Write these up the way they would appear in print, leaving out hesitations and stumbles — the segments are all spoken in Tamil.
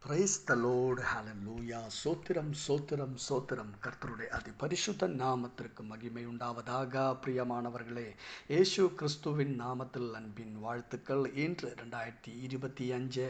பிரைஸ் த லோர்ட் ஹalleluya. சோத்திரம் சோத்திரம் சோத்திரம். கர்த்தருடைய அதி பரிசுத்த நாமத்திற்கு மகிமை உண்டாவதாக. பிரியமானவர்களே, இயேசு கிறிஸ்துவின் நாமத்தில் அன்பின் வாழ்த்துக்கள். இன்று 2025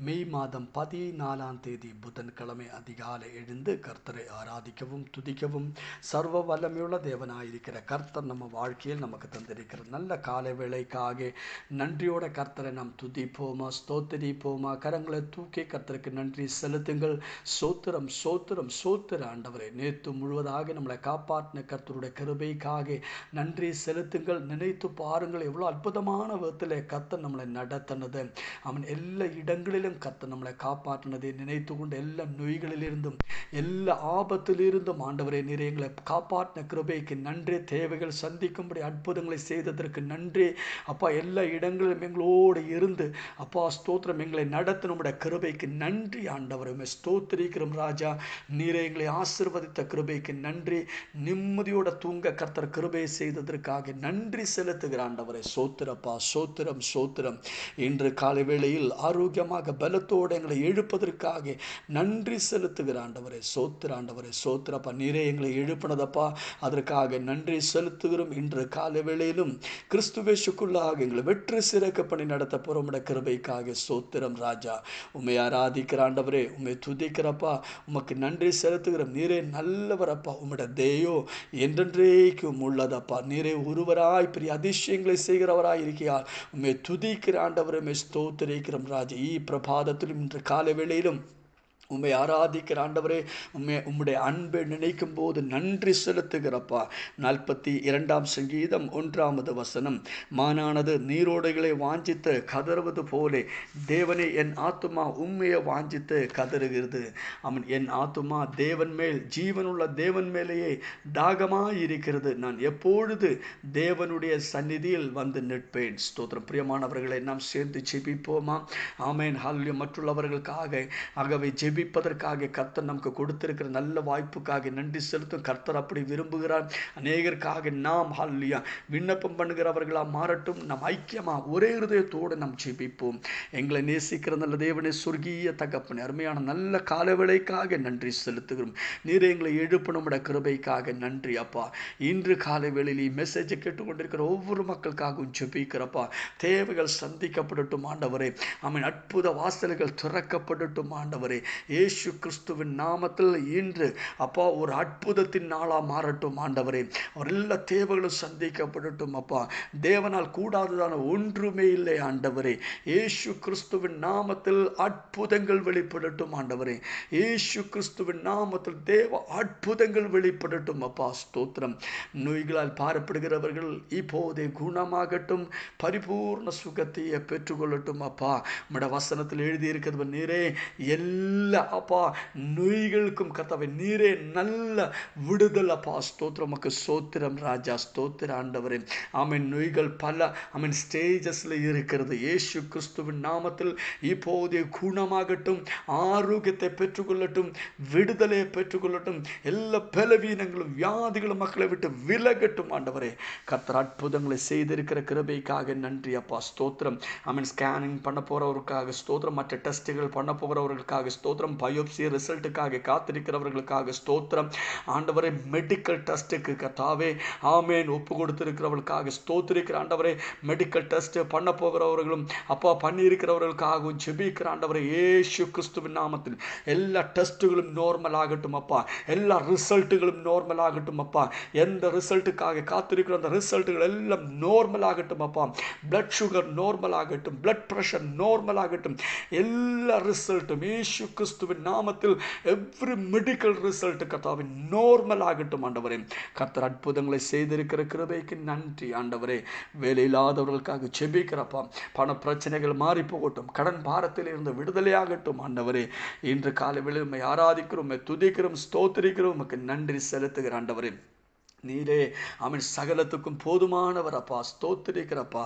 மே மாதம் 14ஆம் தேதி புதன்கிழமை அதிகாலை எழுந்து கர்த்தரை ஆராதிக்கவும் துதிக்கவும் சர்வ வல்லமையுள்ள தேவனாயிருக்கிற கர்த்தர் நம்ம வாழ்க்கையில் நமக்கு தந்திருக்கிற நல்ல காலை வேளைக்காக நன்றியோட கர்த்தரை நாம் துதிப்போமா, ஸ்தோத்திரிப்போமா. கரங்களை தூக்கி கர்த்தருக்கு நன்றி செலுத்துங்கள். சோத்திரம் சோத்திரம் சோத்திர ஆண்டவரே, நேற்று முழுவதாக நம்மளை காப்பாற்றின கர்த்தருடைய கிருபைக்காக நன்றி செலுத்துங்கள். நினைத்து பாருங்கள், எவ்வளோ அற்புதமான விதத்தில் கர்த்தர் நம்மளை நடத்தினது. அவன் எல்லா இடங்களிலும் கர்த்தர் நம்மளை காப்பாற்றினதை நினைத்து கொண்டு எல்லா நோய்களிலிருந்தும் எல்லா ஆபத்திலிருந்தும் ஆண்டவரே, நீர் எங்களை காப்பாற்றின கிருபைக்கு நன்றி. தேவைகள் சந்திக்கும்படி அற்புதங்களை செய்ததற்கு நன்றி அப்பா. எல்லா இடங்களிலும் எங்களோடு இருந்து அப்பா ஸ்தோத்திரம் எங்களை நடத்த நம்முடைய கிருபைக்கு நன்றி ஆண்டவரே. ஸ்தோத்திரிக்கிறோம் ராஜா. நீரை எங்களை ஆசீர்வதித்த கிருபைக்கு நன்றி. நிம்மதியோட தூங்க கர்த்தர் கிருபை செய்ததற்காக நன்றி செலுத்துகிற ஆண்டவரே. சோத்திரப்பா, சோத்திரம் சோத்திரம். இன்று காலை வேளையில் ஆரோக்கியமாக பலத்தோடு எங்களை எழுப்பதற்காக நன்றி செலுத்துகிற ஆண்டவரே. சோத்திர ஆண்டவரே, சோத்திரப்பா. நீரே எங்களை எழுப்பினதப்பா, அதற்காக நன்றி செலுத்துகிறோம். இன்று காலை வேளையிலும் கிறிஸ்துவேசுக்குள்ளாக எங்களை வெற்றி சிறக்க பண்ணி நடத்த போறோம் கிருபைக்காக சோத்திரம் ராஜா. உம்மை ஆராதிக்கிற ஆண்டவரே, உம்மை துதிக்கிறப்பா, உமக்கு நன்றி செலுத்துகிறோம். நீரே நல்லவரப்பா. உம்முடைய தேயோ என்றென்றைக்கும் உள்ளதப்பா. நீரே ஒருவராய் பெரிய அதிசயங்களை செய்கிறவராய் இருக்கிறார். உம்மை துதிக்கிற ஆண்டவரே, உம்மை ஸ்தோத்திரிக்கிறோம் ராஜா. பிரபாதத்திலும் இன்று காலை வேளையிலும் உம்மை ஆராதிக்கிற ஆண்டவரே, உம்முடைய அன்பை நினைக்கும் போது நன்றி செலுத்துகிறப்பா. 42ஆம் சங்கீதம் 1வது வசனம், மானானது நீரோடைகளை வாஞ்சித்து கதறுவது போலே தேவனே என் ஆத்துமா உம்மையை வாஞ்சித்து கதறுகிறது. அவன் என் ஆத்துமா தேவன் மேல், ஜீவனுள்ள தேவன் மேலேயே தாகமாயிருக்கிறது. நான் எப்பொழுது தேவனுடைய சந்நிதியில் வந்து நிற்பேன். ஸ்தோத்திரம். பிரியமானவர்களை, நாம் சேர்ந்து ஜெபிப்போமா? ஆமென். ஹல்லேலூயா. மற்றுள்ளவர்களுக்காக ஆகவே ஜெபிப்பதற்காக கர்த்தர் நமக்கு கொடுத்திருக்கிற நல்ல வாய்ப்புக்காக நன்றி செலுத்தும். கர்த்தர் அப்படி விரும்புகிறார். அநேகருக்காக நாம் ஹல்லேலூயா விண்ணப்பம் பண்ணுகிறவர்களா மாறட்டும். நாம் ஐக்கியமா ஒரே இருதயத்தோடு நாம் ஜெபிப்போம். எங்களை நேசிக்கிற நல்ல தேவனே, சொர்க்கீய தகப்பனே, அருமையான நல்ல காலவேளைக்காக நன்றி செலுத்துகிறோம். நீர் எங்களை எழுப்பணும் கிருபைக்காக நன்றி அப்பா. இன்று காலை வேளையில் மெசேஜை கேட்டுக்கொண்டிருக்கிற ஒவ்வொரு மக்களுக்காகவும் ஜெபிக்கிறப்பா. தேவைகள் சந்திக்கப்படட்டும் ஆண்டவரே. அவன் அற்புத வாசல்கள் திறக்கப்படட்டும் ஆண்டவரே. இயேசு கிறிஸ்துவின் நாமத்தில் இன்று அப்பா ஒரு அற்புதத்தின் நாளா மாறட்டும் ஆண்டவரே. அவர் எல்லா தேவைகளும் சந்திக்கப்படட்டும் அப்பா. தேவனால் கூடாததான ஒன்றுமே இல்லை ஆண்டவரே. இயேசு கிறிஸ்துவின் நாமத்தில் அற்புதங்கள் வெளிப்படட்டும் ஆண்டவரே. இயேசு கிறிஸ்துவின் நாமத்தில் தேவ அற்புதங்கள் வெளிப்படட்டும் அப்பா. ஸ்தோத்திரம். நோய்களால் பாரப்படுகிறவர்கள் இப்போதே குணமாகட்டும், பரிபூர்ண சுகத்தையே பெற்றுக்கொள்ளட்டும் அப்பா. நம்முடைய வசனத்தில் எழுதியிருக்கிறது, நீரே எல்லா அப்பா நோய்களுக்கும் கர்த்தாவே நீரே நல்ல விடுதல் அப்பா. ஸ்தோத்திரமக்கு சோத்திரம் ராஜா. ஸ்தோத்திர ஆண்டவரே. ஆமென். நோய்கள் பல ஸ்டேஜஸ்ல இருக்கிறது. இயேசு கிறிஸ்துவின் நாமத்தில் இப்போதே குணமாகட்டும், ஆரோக்கியத்தை பெற்றுக்கொள்ளட்டும், விடுதலையை பெற்றுக்கொள்ளட்டும். எல்லா பலவீனங்களும் வியாதிகளும் மக்களை விட்டு விலகட்டும் ஆண்டவரே. கர்த்தர் அற்புதங்களை செய்திருக்கிற கிருபைக்காக நன்றி அப்பா. ஸ்தோத்திரம். ஆமென். ஸ்கேனிங் பண்ண போறவருக்காக ஸ்தோத்திரம். மற்ற டெஸ்ட்டுகள் பண்ண போகிறவர்களுக்காக ஸ்தோத்திரம். பயோப்சி ரிசல்ட்டுக்காக காத்திருக்கிறவர்களுக்காக ஸ்தோத்திரம் ஆண்டவரே. மெடிக்கல் டெஸ்ட்டுக்கு கர்த்தாவே ஆமென் ஒப்பு கொடுத்திருக்கிறவர்களுக்காக ஸ்தோத்திரிக்கிற ஆண்டவரே. மெடிக்கல் டெஸ்ட் பண்ண போகிறவர்களும் அப்பா பண்ணியிருக்கிறவர்களுக்காகவும் ஜெபிக்கிற ஆண்டவரே. இயேசு கிறிஸ்துவின் நாமத்தில் எல்லா டெஸ்ட்டுகளும் நார்மல் ஆகட்டும் அப்பா. எல்லா ரிசல்ட்டுகளும் நார்மல் ஆகட்டும் அப்பா. எந்த ரிசல்ட்டுக்காக காத்திருக்கிற அந்த ரிசல்ட்டுகள் எல்லாம் நார்மல் ஆகட்டும் அப்பா. பிளட் சுகர் நார்மல் ஆகட்டும், பிளட் பிரஷர் நார்மல் ஆகட்டும். எல்லா ரிசல்ட்டும் இயேசு கிறிஸ்துவின் நாமத்தில் எவ்ரி மெடிக்கல் ரிசல்ட் கர்த்தாவே நார்மல் ஆகட்டும் ஆண்டவரே. கர்த்தர் அற்புதங்களை செய்திருக்கிற கிருபைக்கு நன்றி ஆண்டவரே. வேலை இல்லாதவர்களுக்காக ஜெபிக்கிறப்பா. பண பிரச்சனைகள் மாறி போகட்டும், கடன் பாரத்தில் இருந்து விடுதலையாகட்டும் ஆண்டவரே. இன்று காலை வேளையில் உம்மை ஆராதிக்கிறோம், உம்மை துதிக்கிறோம், ஸ்தோத்திரிக்கிறோம், உமக்கு நன்றி செலுத்துகிற ஆண்டவரே. நீரே அவன் சகலத்துக்கும் போதுமானவர் அப்பா. ஸ்தோத்திரிக்கிறப்பா.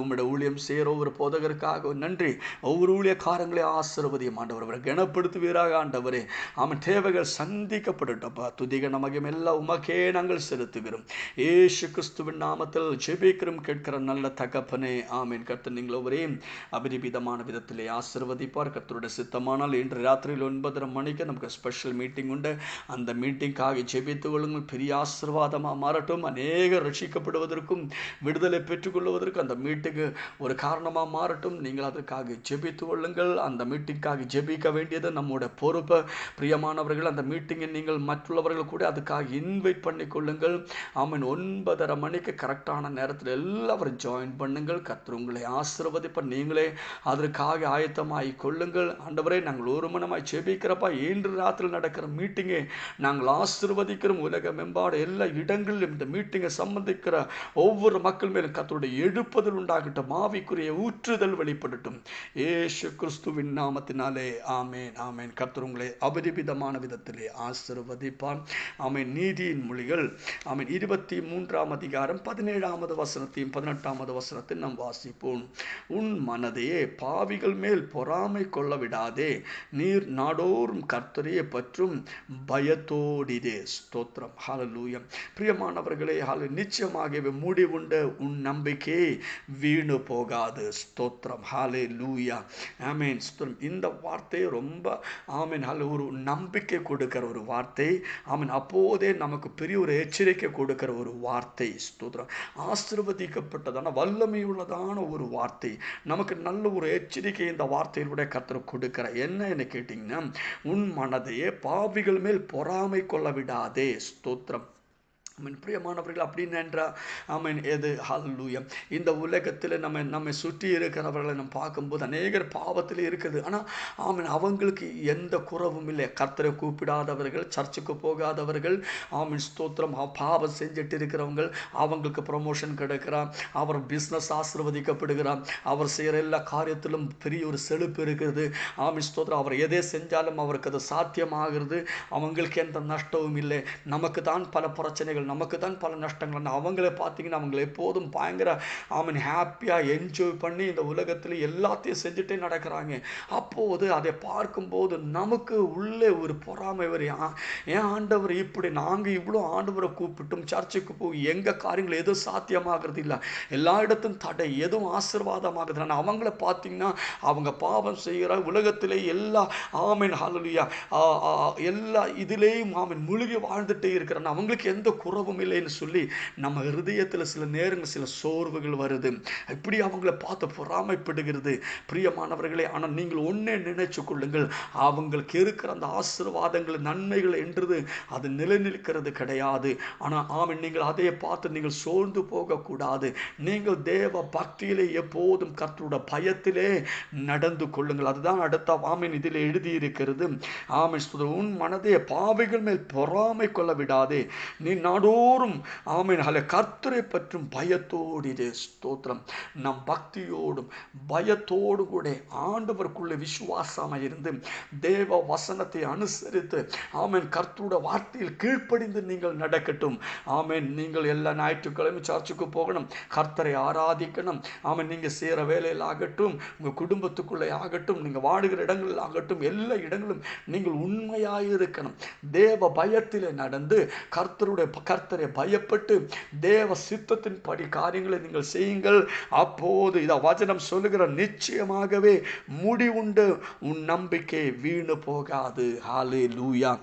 உம்முடைய ஊழியம் செய்கிற ஒவ்வொரு போதகருக்காக நன்றி. ஒவ்வொரு ஊழியக்காரங்களே ஆசீர்வதியும் ஆண்டவர். அவரை கனப்படுத்துவீராக ஆண்டவரே. அவன் தேவைகள் சந்திக்கப்படட்டப்பா. துதிக நமக்கும் எல்லாம் உமக்கே நாங்கள் செலுத்துகிறோம். ஏசு கிறிஸ்துவின் நாமத்தில் ஜெபிக்கிறோம் கேட்கிற நல்ல தகப்பனே, ஆமீன். கர்த்தர் நீங்கள் ஒவ்வொரையும் அபரிமிதமான விதத்திலே ஆசீர்வதிப்பார். கர்த்தருடைய சித்தமானால் இன்று ராத்திரியில் 9:30 மணிக்கு நமக்கு ஸ்பெஷல் மீட்டிங் உண்டு. அந்த மீட்டிங்காக ஜெபித்துக் கொள்ளுங்கள். பெரிய ஆசீர்வாதமாக மாறட்டும். அநேகர் ரட்சிக்கப்படுவதற்கும் விடுதலை பெற்றுக்கொள்வதற்கு அந்த மீட்டிங்கு ஒரு காரணமாக மாறட்டும். நீங்கள் அதற்காக ஜெபித்துக் கொள்ளுங்கள். அந்த மீட்டிங்காக ஜெபிக்க வேண்டியது நம்முடைய பொறுப்பு. பிரியமானவர்கள், அந்த மீட்டிங்கை நீங்கள் மற்றவர்கள் கூட அதுக்காக இன்வைட் பண்ணி கொள்ளுங்கள். ஆமீன். 9:30 மணிக்கு கரெக்டான நேரத்தில் எல்லாரும் ஜாயின் பண்ணுங்கள். கர்த்தர் உங்களை ஆசீர்வதிப்பார். நீங்களே அதற்காக ஆயத்தமாகி கொள்ளுங்கள். ஆண்டவரே, நாங்கள் ஒரு மனமாய் ஜெபிக்கிறப்பா. இன்று ராத்திரி நடக்கிற மீட்டிங்கை நாங்கள் ஆசீர்வதிக்கிறோம். உலகம் மெம்பாடு எல்லா இடங்களிலும் இந்த மீட்டிங்கை சம்பந்திக்கிற ஒவ்வொரு மக்கள் மேலும் கர்த்தருடைய எழுப்புதல் உண்டாகட்டும். ஆவிக்குரிய ஊற்றுதல் வெளிப்படட்டும். ஏசு கிறிஸ்துவின் நாமத்தினாலே ஆமேன், ஆமேன். கர்த்தர் உங்களை அபரிமிதமான விதத்திலே ஆசீர்வதிப்பான். ஆமேன். நீதியின் மொழிகள் ஆமேன் 23ஆம் அதிகாரம் 17ஆவது வசனத்தையும் 18ஆவது வசனத்தையும் நாம் வாசிப்போம். உன் மனதையே பாவிகள் மேல் பொறாமை கொள்ள விடாதே. நீர் நாடோறும் கர்த்தரையே பற்றும் பயத்தோடிதே. ஸ்தோத்திரம். ஹல்லேலூயா. பிரியமானவர்களே, நிச்சயமாகவே முடிவுண்ட உன் நம்பிக்கை வீணு போகாது. ஸ்தோத்திரம். ஹல்லேலூயா. ஆமென். ஸ்தோத்திரம். இந்த வார்த்தை ரொம்ப ஆமென் ஒரு நம்பிக்கை கொடுக்கிற ஒரு வார்த்தை. ஆமென். அப்போதே நமக்கு பெரிய ஒரு எச்சரிக்கை கொடுக்கிற ஒரு வார்த்தை. ஸ்தோத்திரம். ஆசீர்வதிக்கப்பட்டதான வல்லமை உள்ளதான ஒரு வார்த்தை. நமக்கு நல்ல ஒரு எச்சரிக்கை இந்த வார்த்தையினுடைய கர்த்தர் கொடுக்கிற என்ன கேட்டீங்கன்னா, உன் மனதையே பாவிகள் மேல் பொறாமை கொள்ள விடாதே. ஸ்தோத்திரம். பிரியமானவர்கள், அப்படின்னு என்றால் ஆமீன் எது ஹல்லேலூயா. இந்த உலகத்தில் நம்மை சுற்றி இருக்கிறவர்களை நம்ம பார்க்கும்போது அநேகர் பாவத்தில் இருக்குது. ஆனால் ஆமீன் அவங்களுக்கு எந்த குறவும் இல்லை. கர்த்தரை கூப்பிடாதவர்கள், சர்ச்சுக்கு போகாதவர்கள், ஆமீன் ஸ்தோத்திரம், பாவம் செஞ்சுட்டு இருக்கிறவங்க, அவங்களுக்கு ப்ரமோஷன் கிடைக்கிறான், அவர் பிஸ்னஸ் ஆசீர்வதிக்கப்படுகிறான், அவர் செய்கிற எல்லா காரியத்திலும் பெரிய ஒரு செழிப்பு இருக்கிறது. ஆமீன் ஸ்தோத்திரம். அவர் எதை செஞ்சாலும் அவருக்கு அது சாத்தியமாகிறது. அவங்களுக்கு எந்த நஷ்டமும் இல்லை. நமக்கு தான் பல பிரச்சனைகள், நமக்கு தான் பல நஷ்டங்கள். அவங்கள பார்த்தீங்கன்னா அவங்க எப்போதும் பயங்கர ஆமீன் ஹாப்பியாக என்ஜாய் பண்ணி இந்த உலகத்தில் எல்லாத்தையும் செஞ்சுட்டே நடக்கிறாங்க. அப்போது அதை பார்க்கும்போது நமக்கு உள்ளே ஒரு பொறாமை வரும். ஏன் ஆண்டவர் இப்படி, நாங்கள் இவ்வளோ ஆண்டவரை கூப்பிட்டும் சர்ச்சுக்கு போய் எங்கள் காரியங்கள் எதுவும் சாத்தியமாகிறது இல்லை, எல்லா இடத்தும் தடை, எதுவும் ஆசீர்வாதமாகுது. ஆனால் அவங்கள பார்த்தீங்கன்னா அவங்க பாவம் செய்கிற உலகத்திலே எல்லா ஆமீன் ஹல்லேலூயா எல்லா இதுலேயும் ஆமீன் முழுகி வாழ்ந்துட்டே இருக்கிறான். அவங்களுக்கு எந்த குறவும் இல்லைன்னு சொல்லி நம்ம ஹிருதயத்தில் சில நேரங்கள் சில சோர்வுகள் வருது. இப்படி அவங்கள பார்த்து பொறாமைப்படுகிறது. பிரியமானவர்களே, ஆனால் நீங்கள் ஒன்னே நினைச்சு கொள்ளுங்கள், அவங்களுக்கு இருக்கிற அந்த ஆசீர்வாதங்கள் நன்மைகள் என்றது அது நிலைநிற்கிறது கிடையாது. ஆனால் ஆமீன் நீங்கள் அதை பார்த்து நீங்கள் சோர்ந்து போகக்கூடாது. நீங்கள் தேவ பக்தியிலே எப்போதும் கர்த்தருடைய பயத்திலே நடந்து கொள்ளுங்கள். அதுதான் அடுத்த ஆமீன் இதில் எழுதியிருக்கிறது. ஆமீன். உன் மனதை பாவிகள் மேல் பொறாமை கொள்ள விடாதே. நீ நாடோறும் ஆமீன் கர்த்தரை பற்றும் பயத்தோடு. ஸ்தோத்திரம். நம் பக்தியோடும் பயத்தோடு கூட ஆண்டவருக்குள்ள விசுவாசமாக இருந்து தேவ வசனத்தை அனுசரித்து ஆமீன் கர்த்தருடைய வார்த்தையில் கீழ்ப்படிந்து நீங்கள் நடக்கட்டும். ஆமீன். நீங்கள் எல்லா ஞாயிற்றுக்கிழமை சர்ச்சுக்கு போகணும், கர்த்தரை ஆராதிக்கணும். ஆமீன். நீங்கள் செய்கிற வேலையில் ஆகட்டும், உங்கள் குடும்பத்துக்குள்ளே ஆகட்டும், நீங்கள் வாடுகிற இடங்களில் ஆகட்டும், எல்லா இடங்களும் நீங்கள் உண்மையாக இருக்கணும். தேவ பயத்திலே நடந்து கர்த்தரை பயப்பட்டு தேவ சித்தத்தின் படி காரியங்களை நீங்கள் செய்யுங்கள். அப்போது இத வசனம் சொல்லுகிற நிச்சயமாகவே முடிவுண்டு உன் நம்பிக்கை வீணு போகாது. ஹல்லேலூயா.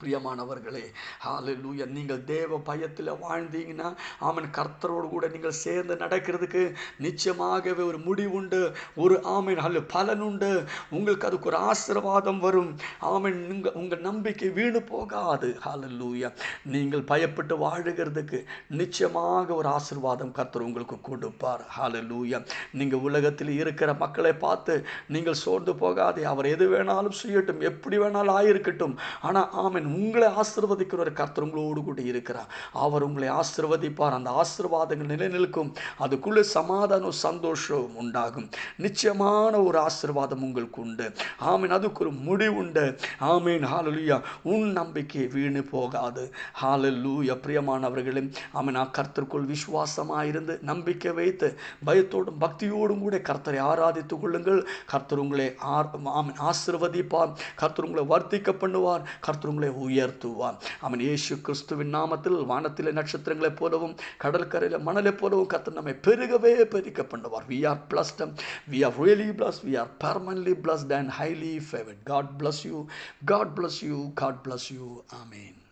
பிரியமானவர்களே, ஹல்லேலூயா. நீங்கள் தேவ பயத்தில் வாழ்ந்தீங்கன்னா ஆமீன் கர்த்தரோடு கூட நீங்கள் சேர்ந்து நடக்கிறதுக்கு நிச்சயமாகவே ஒரு முடிவுண்டு, ஒரு ஆமீன் பலன் உண்டு. உங்களுக்கு அதுக்கு ஒரு ஆசீர்வாதம் வரும். ஆமீன். உங்கள் நம்பிக்கை வீணு போகாது. ஹல்லேலூயா. நீங்கள் பயப்பட்டு வாழுகிறதுக்கு நிச்சயமாக ஒரு ஆசீர்வாதம் கர்த்தர் உங்களுக்கு கொடுப்பார். ஹல்லேலூயா. நீங்கள் உலகத்தில் இருக்கிற மக்களை பார்த்து நீங்கள் சோர்ந்து போகாதே. அவர் எது வேணாலும் செய்யட்டும், எப்படி வேணாலும் ஆயிருக்கட்டும். ஆனால் ஆமீன் உங்களை ஆசீர்வதிக்கிற ஒரு கர்த்தர் உங்களோடு கூட இருக்கிறார். அவர் உங்களை ஆசீர்வதிப்பார். அந்த ஆசீர்வாதங்கள் நிலைநிற்கும். அதுக்குள்ளே சமாதானம் சந்தோஷம் உண்டாகும். நிச்சயமான ஒரு ஆசீர்வாதம் உங்களுக்கு உண்டு. ஆமீன். அதுக்கு ஒரு முடிவுண்டு. ஆமீன். ஹல்லேலூயா. உன் நம்பிக்கை வீணு போகாது. ஹல்லேலூயா. பிரியமானவர்களே, ஆமீன். கர்த்தருக்குள் விசுவாசமாயிருந்து நம்பிக்கை வைத்து பயத்தோடும் பக்தியோடும் கூட கர்த்தரை ஆராதித்துக் கொள்ளுங்கள். கர்த்தர் உங்களை ஆசீர்வதிப்பார். கர்த்தர் உங்களை வர்த்திக்க பண்ணுவார். கர்த்தர் உங்களை உயர்த்துவார். ஆமீன். இயேசு கிறிஸ்துவின் நாமத்தில் வானத்திலே நட்சத்திரங்களைப் போலவும் கடற்கரையில் மணலை போலவும் கர்த்தர் நம்மை பெருகவே பெருக்க பண்ணுவார். We are blessed. We are really blessed. We are permanently blessed and highly favored. God bless you. God bless you. God bless you. Amen.